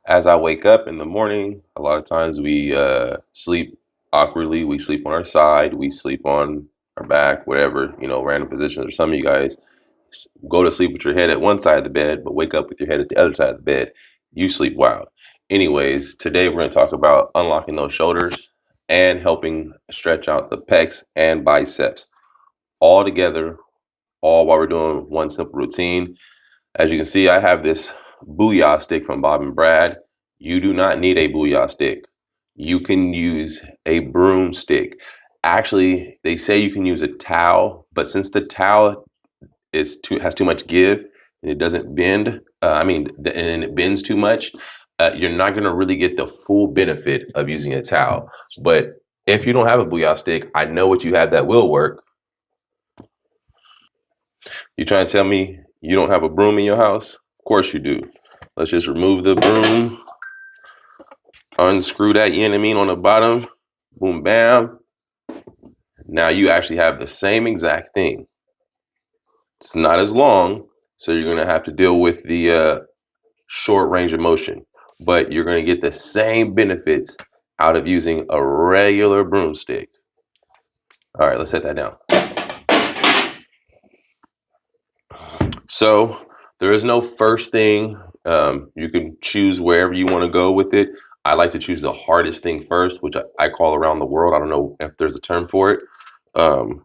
as I wake up in the morning, a lot of times we sleep awkwardly. We sleep on our side, we sleep on our back, whatever, random positions. Or some of you guys go to sleep with your head at one side of the bed, but wake up with your head at the other side of the bed. You sleep wild. Anyways, today we're going to talk about unlocking those shoulders and helping stretch out the pecs and biceps all together, all while we're doing one simple routine. As you can see, I have this Booyah stick from Bob and Brad. You do not need a Booyah stick. You can use a broomstick. Actually, they say you can use a towel, but since the towel has too much give and it doesn't bend, and it bends too much, you're not going to really get the full benefit of using a towel. But if you don't have a Booyah stick, I know what you have that will work. You trying to tell me you don't have a broom in your house? Of course you do. Let's just remove the broom, unscrew that yin and mean on the bottom, boom, bam. Now you actually have the same exact thing. It's not as long, so you're gonna have to deal with the short range of motion, but you're gonna get the same benefits out of using a regular broomstick. All right, let's set that down. So there is no first thing. You can choose wherever you want to go with it. I like to choose the hardest thing first, which I call around the world. I don't know if there's a term for it,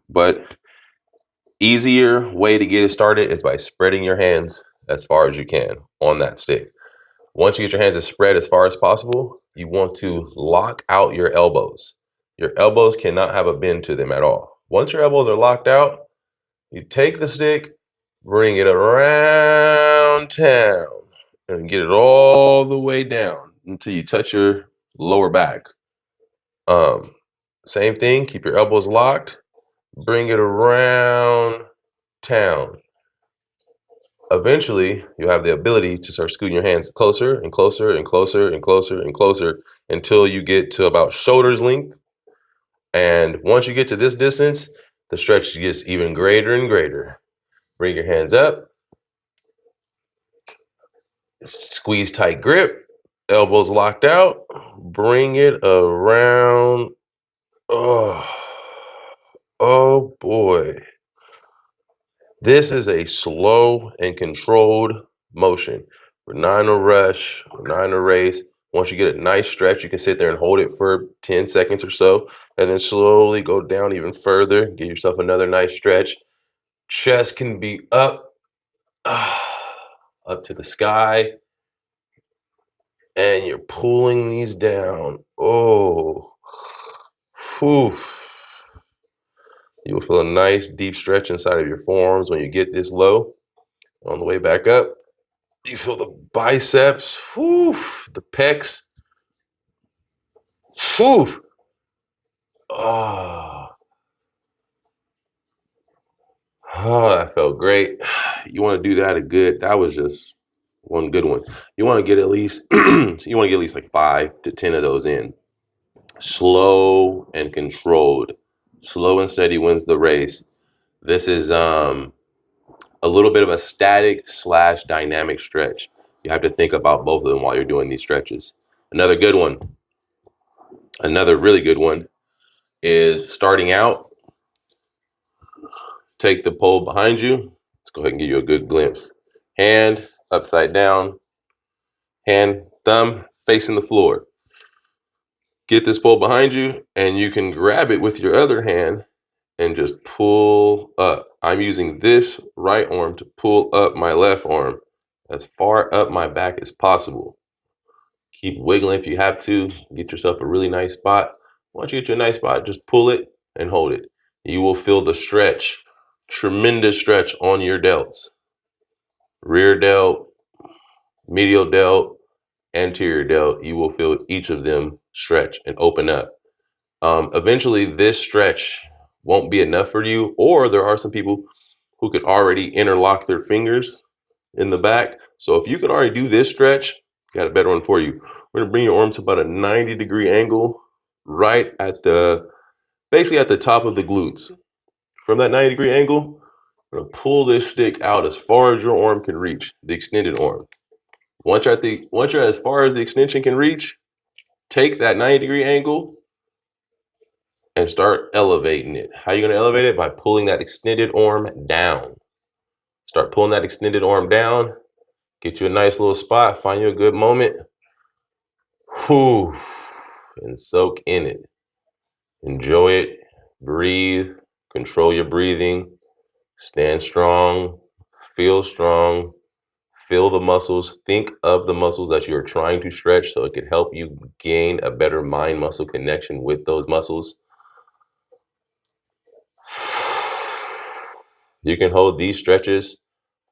but easier way to get it started is by spreading your hands as far as you can on that stick. Once you get your hands as spread as far as possible, you want to lock out your elbows. Your elbows cannot have a bend to them at all. Once your elbows are locked out, you take the stick, bring it around town, and get it all the way down until you touch your lower back. Same thing, keep your elbows locked, bring it around town. Eventually, you'll have the ability to start scooting your hands closer and closer and closer and closer and closer until you get to about shoulder's length. And once you get to this distance, the stretch gets even greater and greater. Bring your hands up, squeeze tight grip, elbows locked out, bring it around. Oh boy. This is a slow and controlled motion. We're not in a rush, we're not in a race. Once you get a nice stretch, you can sit there and hold it for 10 seconds or so, and then slowly go down even further. Give yourself another nice stretch. Chest can be up, up to the sky, and you're pulling these down. Oh, whew. You will feel a nice deep stretch inside of your forearms when you get this low. On the way back up, you feel the biceps, whew, the pecs. Whew. Oh, that felt great. You want to do that was just one good one. You want to get at least like 5 to 10 of those in. Slow and controlled. Slow and steady wins the race. This is a little bit of a static / dynamic stretch. You have to think about both of them while you're doing these stretches. Another really good one is starting out. Take the pole behind you. Let's go ahead and give you a good glimpse. Hand upside down, hand, thumb facing the floor. Get this pole behind you and you can grab it with your other hand and just pull up. I'm using this right arm to pull up my left arm as far up my back as possible. Keep wiggling if you have to. Get yourself a really nice spot. Once you get to a nice spot, just pull it and hold it. You will feel the stretch, tremendous stretch on your delts. Rear delt, medial delt, anterior delt. You will feel each of them stretch and open up. Eventually, this stretch won't be enough for you, or there are some people who could already interlock their fingers in the back. So if you can already do this stretch, got a better one for you. We're gonna bring your arm to about a 90-degree angle, right at basically at the top of the glutes. From that 90-degree angle, we're gonna pull this stick out as far as your arm can reach, the extended arm. Once you're as far as the extension can reach, take that 90-degree angle and start elevating it. How are you going to elevate it? By pulling that extended arm down. Start pulling that extended arm down. Get you a nice little spot. Find you a good moment. Whew. And soak in it. Enjoy it. Breathe. Control your breathing. Stand strong. Feel strong. Feel the muscles. Think of the muscles that you're trying to stretch so it could help you gain a better mind-muscle connection with those muscles. You can hold these stretches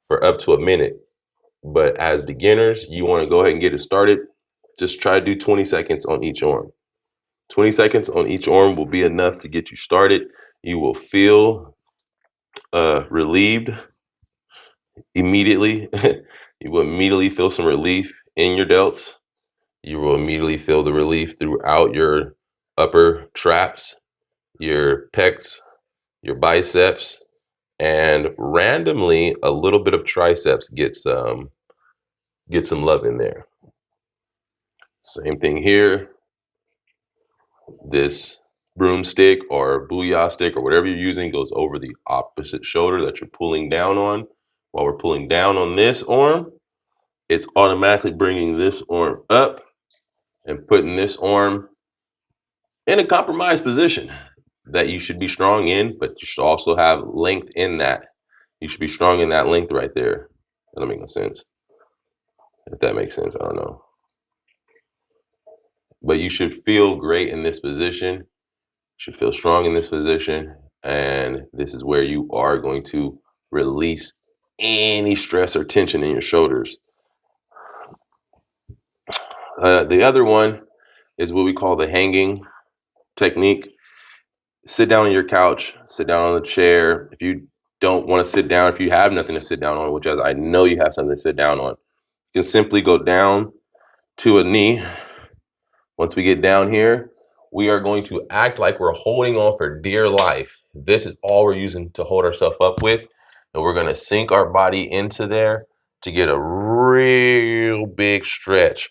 for up to a minute. But as beginners, you want to go ahead and get it started. Just try to do 20 seconds on each arm. 20 seconds on each arm will be enough to get you started. You will feel relieved immediately. You will immediately feel some relief in your delts. You will immediately feel the relief throughout your upper traps, your pecs, your biceps, and randomly a little bit of triceps gets some love in there. Same thing here. This broomstick or booyah stick or whatever you're using goes over the opposite shoulder that you're pulling down on. While we're pulling down on this arm, it's automatically bringing this arm up and putting this arm in a compromised position that you should be strong in, but you should also have length in that. You should be strong in that length right there. That don't make no sense. If that makes sense, I don't know. But you should feel great in this position. You should feel strong in this position. And this is where you are going to release any stress or tension in your shoulders. The other one is what we call the hanging technique. Sit down on your couch, sit down on a chair. If you don't want to sit down, if you have nothing to sit down on, which as I know you have something to sit down on, you can simply go down to a knee. Once we get down here, we are going to act like we're holding on for dear life. This is all we're using to hold ourselves up with. And we're going to sink our body into there to get a real big stretch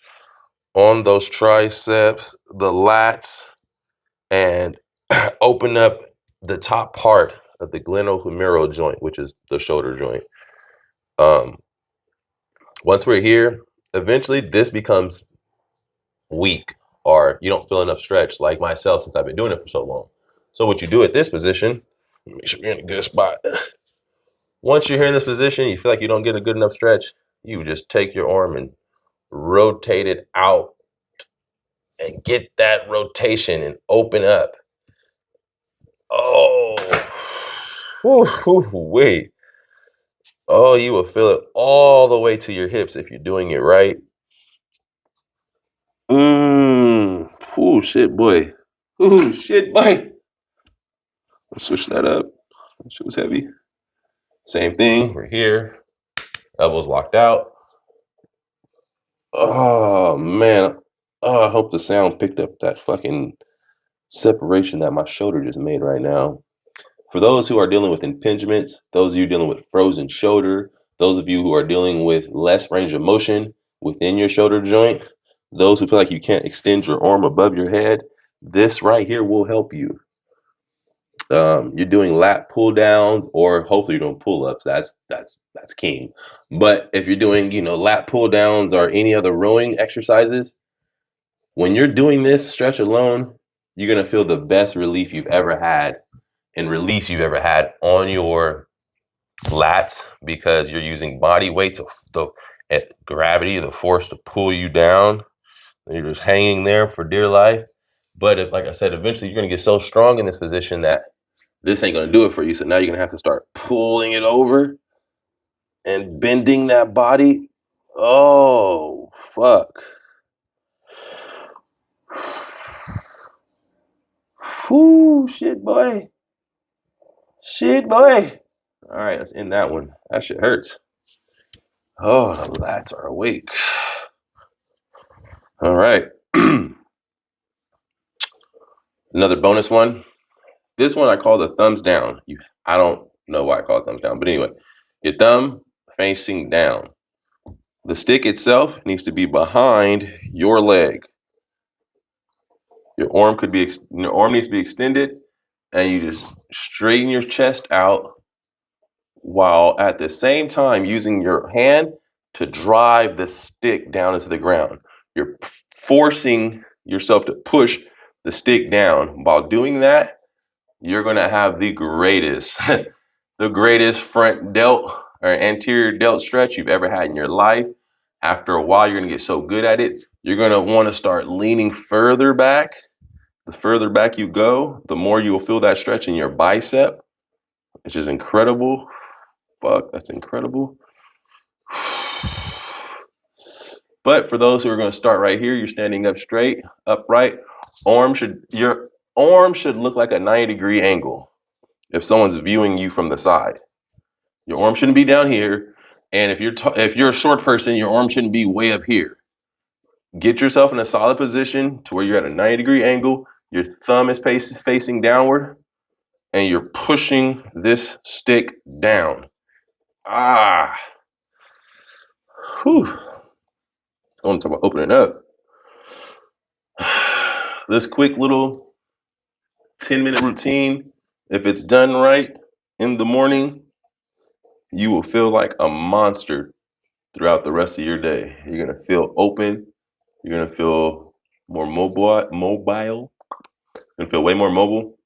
on those triceps, the lats, and open up the top part of the glenohumeral joint, which is the shoulder joint. Once we're here, eventually this becomes weak or you don't feel enough stretch, like myself, since I've been doing it for so long. So what you do at this position, make sure you're in a good spot. Once you're here in this position, you feel like you don't get a good enough stretch, you just take your arm and rotate it out and get that rotation and open up. Oh, wait. Oh, you will feel it all the way to your hips if you're doing it right. Oh, shit, boy. Oh, shit, boy. Let's switch that up. That shit was heavy. Same thing. We're here. Elbows locked out. Oh, man. Oh, I hope the sound picked up that fucking separation that my shoulder just made right now. For those who are dealing with impingements, those of you dealing with frozen shoulder, those of you who are dealing with less range of motion within your shoulder joint, those who feel like you can't extend your arm above your head, this right here will help you. You're doing lat pull downs, or hopefully you're doing pull ups. That's king. But if you're doing, lat pull downs or any other rowing exercises, when you're doing this stretch alone, you're gonna feel the best relief you've ever had and release you've ever had on your lats, because you're using body weight to the gravity, the force to pull you down. And you're just hanging there for dear life. But if, like I said, eventually you're gonna get so strong in this position that this ain't gonna do it for you. So now you're gonna have to start pulling it over and bending that body. Oh, fuck. Whoo, shit, boy. Shit, boy. All right, let's end that one. That shit hurts. Oh, the lats are awake. All right. Another bonus one. This one I call the thumbs down. I don't know why I call it thumbs down, but anyway, your thumb facing down. The stick itself needs to be behind your leg. Your arm needs to be extended, and you just straighten your chest out while at the same time using your hand to drive the stick down into the ground. You're forcing yourself to push the stick down. While doing that, you're going to have the greatest, the greatest front delt or anterior delt stretch you've ever had in your life. After a while, you're going to get so good at it, you're going to want to start leaning further back. The further back you go, the more you will feel that stretch in your bicep, which is incredible. Fuck, that's incredible. But for those who are going to start right here, you're standing up straight, upright. Your arm should look like a 90-degree angle if someone's viewing you from the side. Your arm shouldn't be down here, and if you're a short person, your arm shouldn't be way up here. Get yourself in a solid position to where you're at a 90-degree angle. Your thumb is facing downward, and you're pushing this stick down. Whew. I want to talk about opening up. This quick little 10-minute routine, if it's done right in the morning, you will feel like a monster throughout the rest of your day. You're going to feel open. You're going to feel more mobile. You're going to feel way more mobile.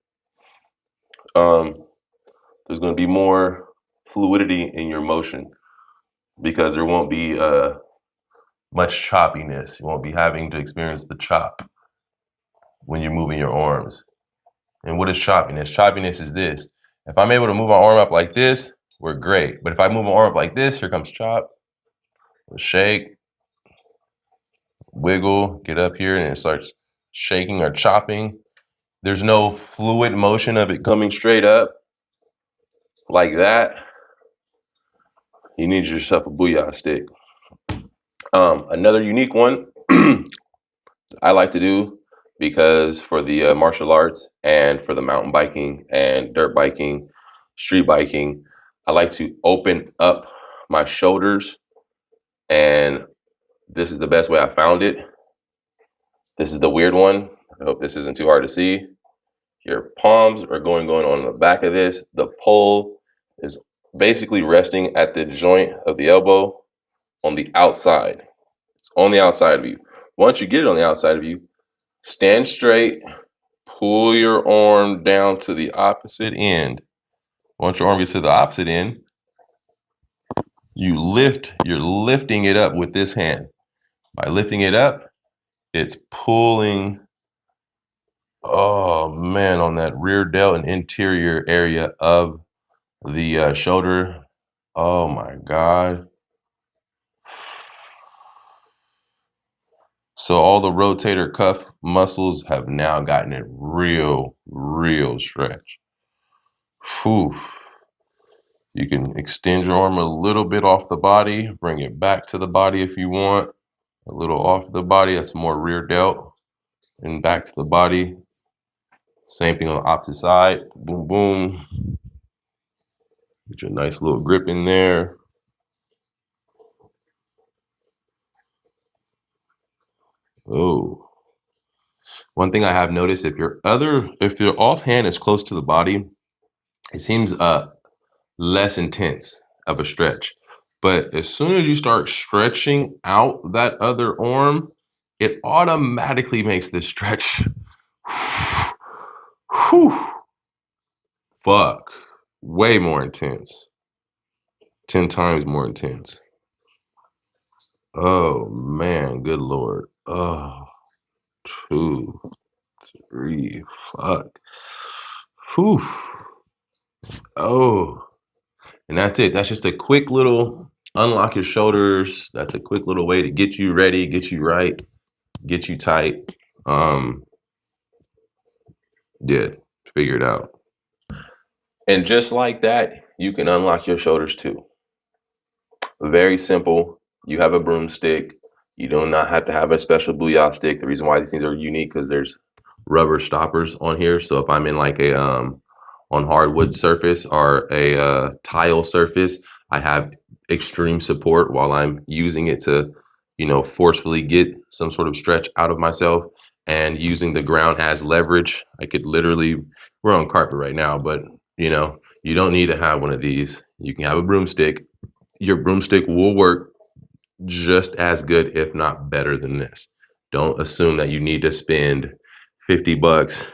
There's going to be more fluidity in your motion because there won't be much choppiness. You won't be having to experience the chop when you're moving your arms. And what is choppiness? Choppiness is this. If I'm able to move my arm up like this, we're great. But if I move my arm up like this, here comes chop. Shake, wiggle, get up here, and it starts shaking or chopping. There's no fluid motion of it coming straight up like that. You need yourself a booyah stick. Another unique one I like to do, because for the martial arts and for the mountain biking and dirt biking, street biking, I like to open up my shoulders, and this is the best way I found it. This is the weird one. I hope this isn't too hard to see. Your palms are going on the back of this. The pole is basically resting at the joint of the elbow on the outside. It's on the outside of you. Once you get it on the outside of you, stand straight, pull your arm down to the opposite end. Once your arm gets to the opposite end, you're lifting it up with this hand. By lifting it up, it's pulling, oh man, on that rear delt and interior area of the shoulder. Oh my God. So all the rotator cuff muscles have now gotten a real stretch. Whew. You can extend your arm a little bit off the body, bring it back to the body if you want. A little off the body, that's more rear delt, and back to the body. Same thing on the opposite side. Boom, boom. Get your nice little grip in there. Oh. One thing I have noticed, if your offhand is close to the body, it seems less intense of a stretch. But as soon as you start stretching out that other arm, it automatically makes this stretch. Whew. Fuck. Way more intense. 10 times more intense. Oh man, good Lord. Oh, 2, 3, fuck. Whew. Oh. And that's it. That's just a quick little unlock your shoulders. That's a quick little way to get you ready, get you right, get you tight. Yeah, figure it out. And just like that, you can unlock your shoulders too. Very simple. You have a broomstick. You do not have to have a special booyah stick. The reason why these things are unique because there's rubber stoppers on here. So if I'm in like a on hardwood surface or a tile surface, I have extreme support while I'm using it to, forcefully get some sort of stretch out of myself, and using the ground as leverage. I could literally, we're on carpet right now, but you don't need to have one of these. You can have a broomstick. Your broomstick will work just as good, if not better than this. Don't assume that you need to spend $50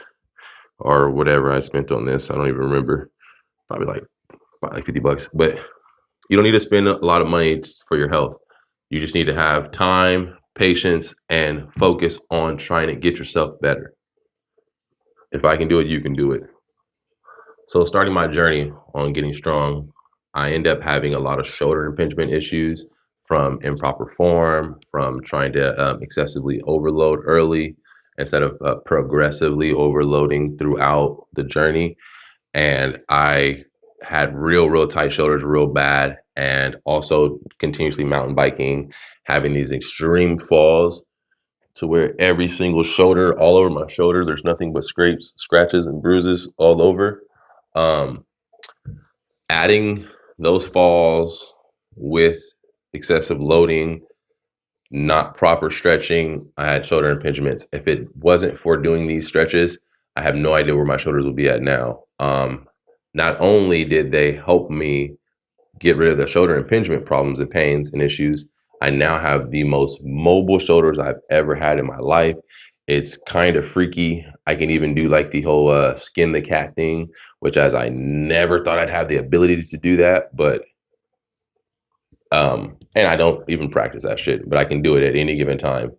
or whatever I spent on this. I don't even remember. Probably like $50, but you don't need to spend a lot of money for your health. You just need to have time, patience, and focus on trying to get yourself better. If I can do it, you can do it. So starting my journey on getting strong, I end up having a lot of shoulder impingement issues from improper form, from trying to excessively overload early instead of progressively overloading throughout the journey. And I had real tight shoulders real bad, and also continuously mountain biking, having these extreme falls to where every single shoulder, all over my shoulder, there's nothing but scrapes, scratches, and bruises all over. Um, Adding those falls with excessive loading, not proper stretching, I had shoulder impingements. If it wasn't for doing these stretches, I have no idea where my shoulders would be at now. Not only did they help me get rid of the shoulder impingement problems and pains and issues, I now have the most mobile shoulders I've ever had in my life. It's kind of freaky. I can even do like the whole skin the cat thing, which as I never thought I'd have the ability to do that, but and I don't even practice that shit, but I can do it at any given time.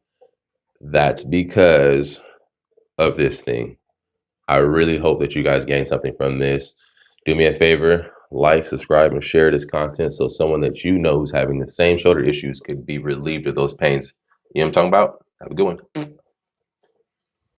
That's because of this thing. I really hope that you guys gain something from this. Do me a favor, like, subscribe, and share this content so someone that you know who's having the same shoulder issues could be relieved of those pains. You know what I'm talking about? Have a good one.